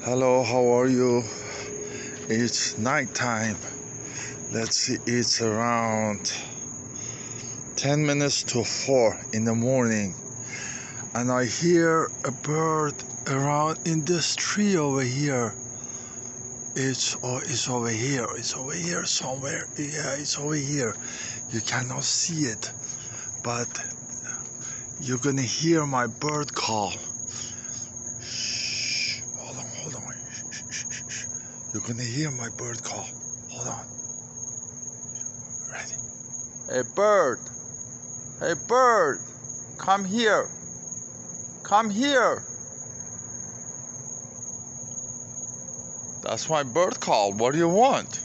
Hello, how are you? It's nighttime. Let's see, it's around 10 minutes to 4 in the morning. And I hear a bird around in this tree over here. It's over here. It's over here somewhere. Yeah, it's over here. You cannot see it, but you're gonna hear my bird call. Hold on. Shh. You're gonna hear my bird call. Hold on. Ready? Hey bird, come here. Come here. That's my bird call. What do you want?